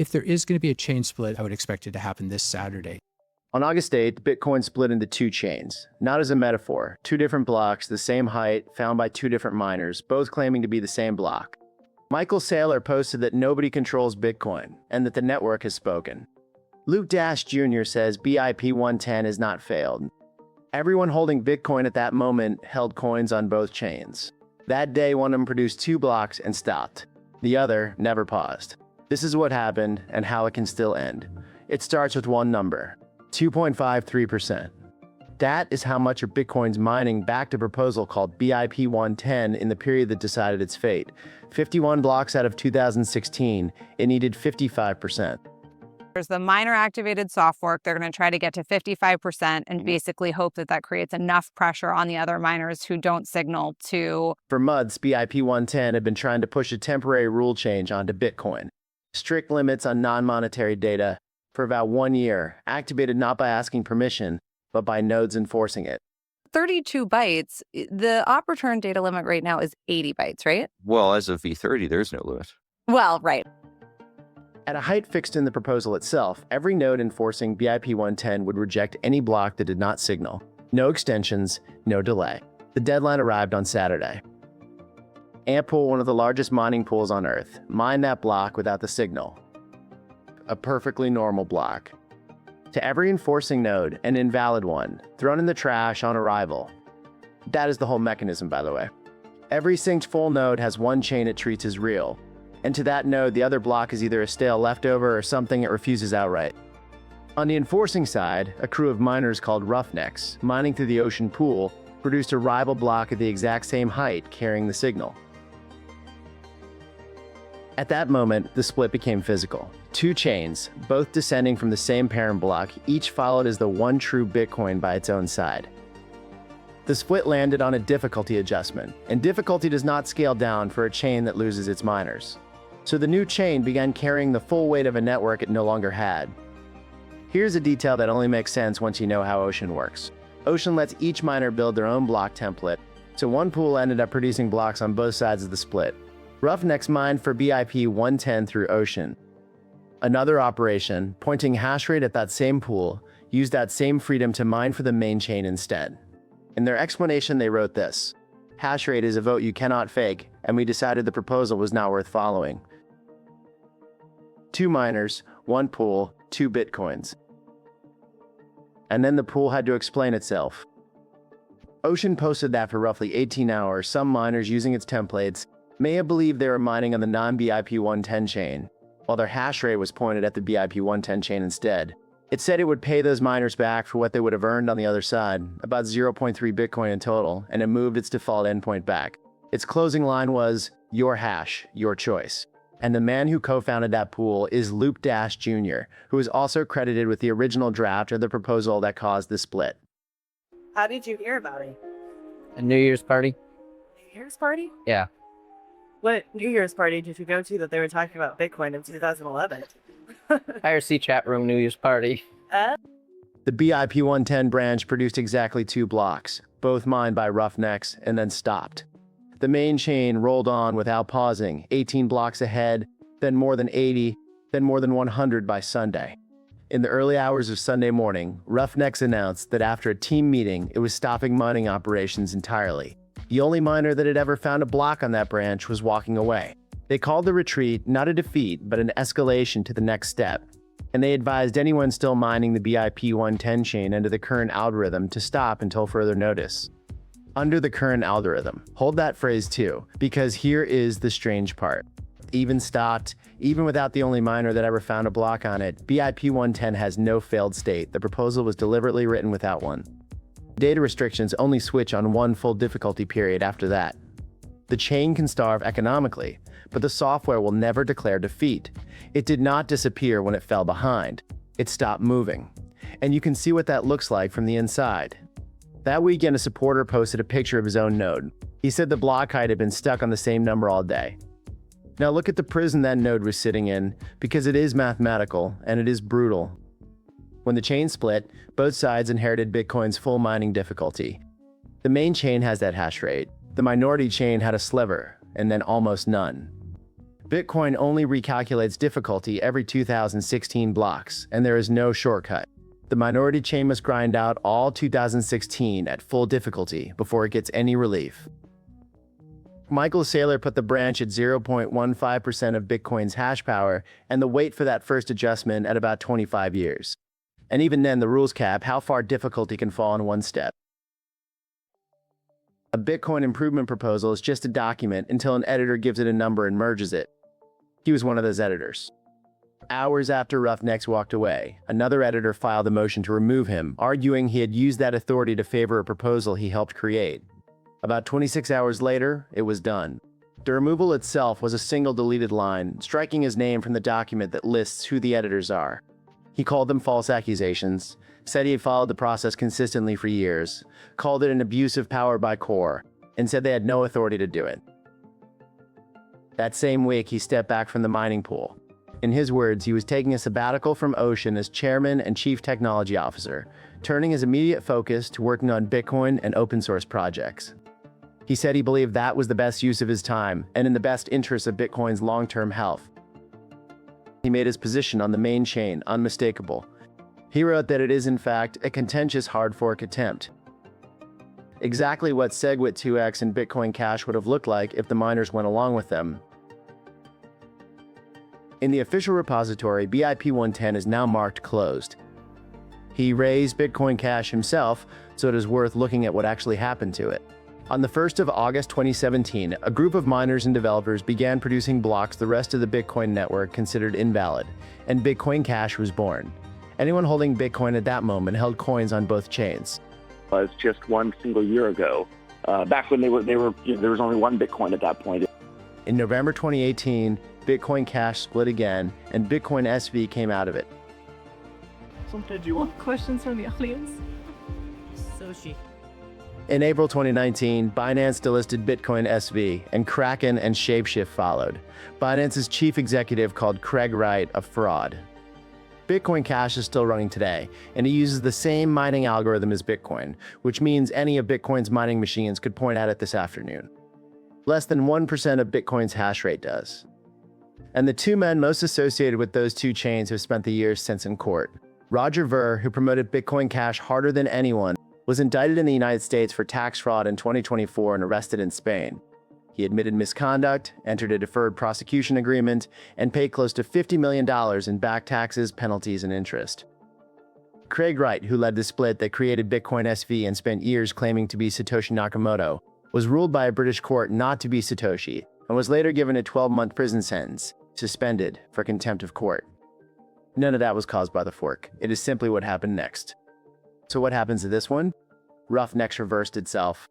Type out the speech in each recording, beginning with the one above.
If there is going to be a chain split, I would expect it to happen this Saturday. On August 8th, Bitcoin split into two chains. Not as a metaphor, two different blocks, the same height, found by two different miners, both claiming to be the same block. Michael Saylor posted that nobody controls Bitcoin, and that the network has spoken. Luke Dashjr says BIP-110 has not failed. Everyone holding Bitcoin at that moment held coins on both chains. That day, one of them produced two blocks and stopped. The other never paused. This is what happened and how it can still end. It starts with one number, 2.53%. That is how much of Bitcoin's mining backed a proposal called BIP-110 in the period that decided its fate. 51 blocks out of 2016, it needed 55%. There's the miner-activated soft fork. They're going to try to get to 55% and basically hope that that creates enough pressure on the other miners who don't signal to... For months, BIP-110 had been trying to push a temporary rule change onto Bitcoin. Strict limits on non-monetary data for about 1 year, activated not by asking permission, but by nodes enforcing it. 32 bytes, the op return data limit right now is 80 bytes, right? Well, as of V30, there's no limit. Well, right. At a height fixed in the proposal itself, every node enforcing BIP-110 would reject any block that did not signal. No extensions, no delay. The deadline arrived on Saturday. Antpool, one of the largest mining pools on Earth, mined that block without the signal. A perfectly normal block. To every enforcing node, an invalid one, thrown in the trash on arrival. That is the whole mechanism, by the way. Every synced full node has one chain it treats as real. And to that node, the other block is either a stale leftover or something it refuses outright. On the enforcing side, a crew of miners called Roughnecks, mining through the ocean pool, produced a rival block at the exact same height, carrying the signal. At that moment, the split became physical. Two chains, both descending from the same parent block, each followed as the one true Bitcoin by its own side. The split landed on a difficulty adjustment, and difficulty does not scale down for a chain that loses its miners. So the new chain began carrying the full weight of a network it no longer had. Here's a detail that only makes sense once you know how Ocean works. Ocean lets each miner build their own block template, so one pool ended up producing blocks on both sides of the split. Roughnecks mined for BIP-110 through Ocean. Another operation, pointing hashrate at that same pool, used that same freedom to mine for the main chain instead. In their explanation, they wrote this: "Hashrate is a vote you cannot fake, and we decided the proposal was not worth following. 2 miners, 1 pool, 2 bitcoins." And then the pool had to explain itself. Ocean posted that for roughly 18 hours, some miners using its templates may have believed they were mining on the non-BIP-110 chain, while their hash rate was pointed at the BIP-110 chain instead. It said it would pay those miners back for what they would have earned on the other side, about 0.3 Bitcoin in total, and it moved its default endpoint back. Its closing line was, "Your hash, your choice." And the man who co-founded that pool is Luke Dashjr, who is also credited with the original draft of the proposal that caused the split. How did you hear about it? A New Year's party? New Year's party? Yeah. What New Year's party did you go to that they were talking about Bitcoin in 2011? IRC chat room New Year's party. The BIP-110 branch produced exactly 2 blocks, both mined by Roughnecks, and then stopped. The main chain rolled on without pausing, 18 blocks ahead, then more than 80, then more than 100 by Sunday. In the early hours of Sunday morning, Roughnecks announced that after a team meeting, it was stopping mining operations entirely. The only miner that had ever found a block on that branch was walking away. They called the retreat not a defeat, but an escalation to the next step, and they advised anyone still mining the BIP-110 chain under the current algorithm to stop until further notice. Under the current algorithm. Hold that phrase too, because here is the strange part. Even stopped, even without the only miner that ever found a block on it, BIP-110 has no failed state. The proposal was deliberately written without one. Data restrictions only switch on one full difficulty period after that. The chain can starve economically, but the software will never declare defeat. It did not disappear when it fell behind. It stopped moving. And you can see what that looks like from the inside. That weekend, a supporter posted a picture of his own node. He said the block height had been stuck on the same number all day. Now look at the prison that node was sitting in, because it is mathematical and it is brutal. When the chain split, both sides inherited Bitcoin's full mining difficulty. The main chain has that hash rate. The minority chain had a sliver, and then almost none. Bitcoin only recalculates difficulty every 2016 blocks, and there is no shortcut. The minority chain must grind out all 2016 at full difficulty before it gets any relief. Michael Saylor put the branch at 0.15% of Bitcoin's hash power and the wait for that first adjustment at about 25 years. And even then, the rules cap how far difficulty can fall in one step. A Bitcoin improvement proposal is just a document until an editor gives it a number and merges it. He was one of those editors. Hours after Roughnecks walked away, another editor filed a motion to remove him, arguing he had used that authority to favor a proposal he helped create. About 26 hours later, it was done. The removal itself was a single deleted line, striking his name from the document that lists who the editors are. He called them false accusations, said he had followed the process consistently for years, called it an abuse of power by Core, and said they had no authority to do it. That same week, he stepped back from the mining pool. In his words, he was taking a sabbatical from Ocean as chairman and chief technology officer, turning his immediate focus to working on Bitcoin and open source projects. He said he believed that was the best use of his time and in the best interest of Bitcoin's long-term health. He made his position on the main chain unmistakable. He wrote that it is in fact a contentious hard fork attempt. Exactly what SegWit2x and Bitcoin Cash would have looked like if the miners went along with them. In the official repository, BIP-110 is now marked closed. He raised Bitcoin Cash himself, so it is worth looking at what actually happened to it. On the 1st of August 2017, a group of miners and developers began producing blocks the rest of the Bitcoin network considered invalid, and Bitcoin Cash was born. Anyone holding Bitcoin at that moment held coins on both chains. Was just one single year ago, back when there was only one Bitcoin at that point. In November 2018, Bitcoin Cash split again, and Bitcoin SV came out of it. Did you want Questions from the audience? sushi? In April 2019, Binance delisted Bitcoin SV, and Kraken and Shapeshift followed. Binance's chief executive called Craig Wright a fraud. Bitcoin Cash is still running today, and it uses the same mining algorithm as Bitcoin, which means any of Bitcoin's mining machines could point at it this afternoon. Less than 1% of Bitcoin's hash rate does. And the two men most associated with those two chains have spent the years since in court. Roger Ver, who promoted Bitcoin Cash harder than anyone, was indicted in the United States for tax fraud in 2024 and arrested in Spain. He admitted misconduct, entered a deferred prosecution agreement, and paid close to $50 million in back taxes, penalties, and interest. Craig Wright, who led the split that created Bitcoin SV and spent years claiming to be Satoshi Nakamoto, was ruled by a British court not to be Satoshi and was later given a 12-month prison sentence, suspended for contempt of court. None of that was caused by the fork. It is simply what happened next. So what happens to this one? Roughnecks reversed itself.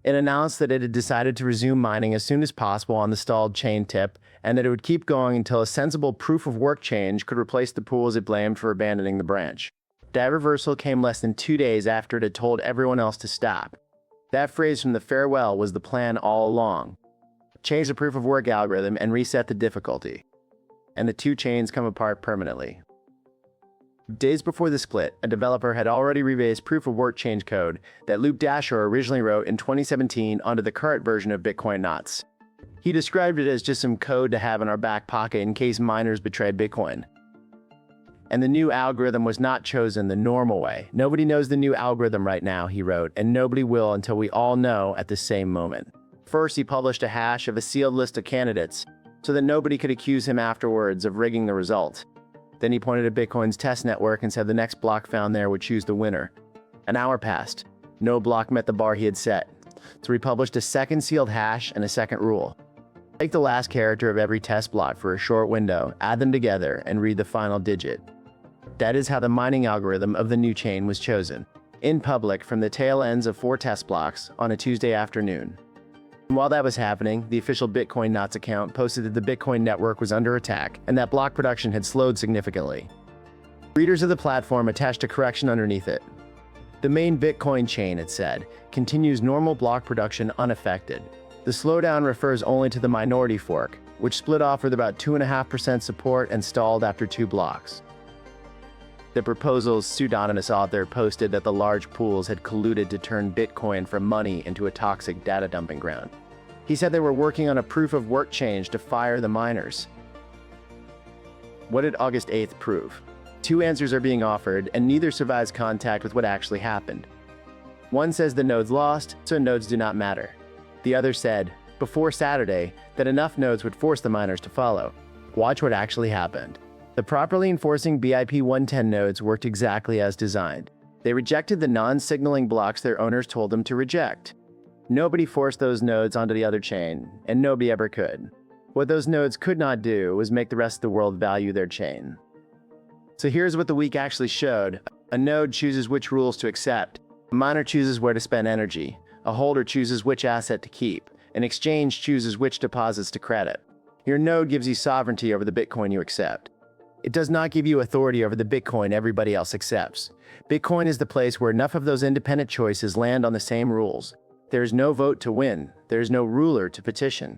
It announced that it had decided to resume mining as soon as possible on the stalled chain tip, and that it would keep going until a sensible proof-of-work change could replace the pools it blamed for abandoning the branch. That reversal came less than 2 days after it had told everyone else to stop. That phrase from the farewell was the plan all along. Change the proof-of-work algorithm and reset the difficulty. And the two chains come apart permanently. Days before the split, a developer had already rebased proof-of-work change code that Dashjr originally wrote in 2017 onto the current version of Bitcoin knots. He described it as just some code to have in our back pocket in case miners betrayed Bitcoin. And the new algorithm was not chosen the normal way. Nobody knows the new algorithm right now, he wrote, and nobody will until we all know at the same moment. First, he published a hash of a sealed list of candidates so that nobody could accuse him afterwards of rigging the result. Then he pointed at Bitcoin's test network and said the next block found there would choose the winner. An hour passed. No block met the bar he had set. So he published a second sealed hash and a second rule. Take the last character of every test block for a short window, add them together, and read the final digit. That is how the mining algorithm of the new chain was chosen, in public from the tail ends of 4 test blocks on a Tuesday afternoon. And while that was happening, the official Bitcoin Knots account posted that the Bitcoin network was under attack and that block production had slowed significantly. Readers of the platform attached a correction underneath it. The main Bitcoin chain, it said, continues normal block production unaffected. The slowdown refers only to the minority fork, which split off with about 2.5% support and stalled after 2 blocks. The proposal's pseudonymous author posted that the large pools had colluded to turn Bitcoin from money into a toxic data dumping ground. He said they were working on a proof-of-work change to fire the miners. What did August 8th prove? Two answers are being offered, and neither survives contact with what actually happened. One says the nodes lost, so nodes do not matter. The other said, before Saturday, that enough nodes would force the miners to follow. Watch what actually happened. The properly enforcing BIP-110 nodes worked exactly as designed. They rejected the non-signaling blocks their owners told them to reject. Nobody forced those nodes onto the other chain, and nobody ever could. What those nodes could not do was make the rest of the world value their chain. So here's what the week actually showed. A node chooses which rules to accept. A miner chooses where to spend energy. A holder chooses which asset to keep. An exchange chooses which deposits to credit. Your node gives you sovereignty over the Bitcoin you accept. It does not give you authority over the Bitcoin everybody else accepts. Bitcoin is the place where enough of those independent choices land on the same rules. There is no vote to win. There is no ruler to petition.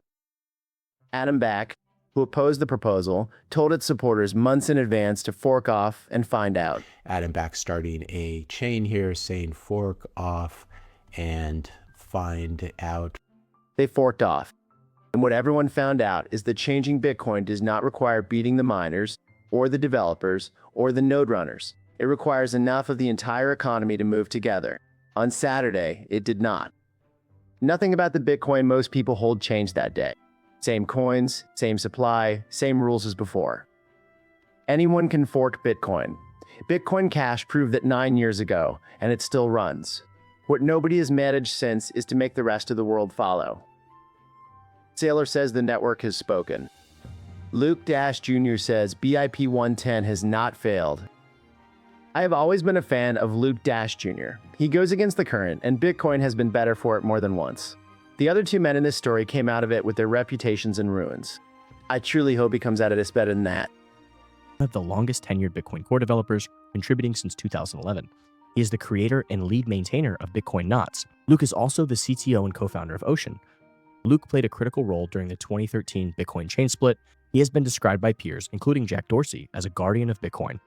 Adam Back, who opposed the proposal, told its supporters months in advance to fork off and find out. Adam Back starting a chain here saying fork off and find out. They forked off. And what everyone found out is that changing Bitcoin does not require beating the miners, or the developers, or the node runners. It requires enough of the entire economy to move together. On Saturday, it did not. Nothing about the Bitcoin most people hold changed that day. Same coins, same supply, same rules as before. Anyone can fork Bitcoin. Bitcoin Cash proved that 9 years ago, and it still runs. What nobody has managed since is to make the rest of the world follow. Saylor says the network has spoken. Luke Dashjr says BIP-110 has not failed. I have always been a fan of Luke Dashjr. He goes against the current, and Bitcoin has been better for it more than once. The other two men in this story came out of it with their reputations in ruins. I truly hope he comes out of this better than that. One of the longest tenured Bitcoin core developers, contributing since 2011. He is the creator and lead maintainer of Bitcoin Knots. Luke is also the CTO and co-founder of Ocean. Luke played a critical role during the 2013 Bitcoin chain split. He has been described by peers, including Jack Dorsey, as a guardian of Bitcoin.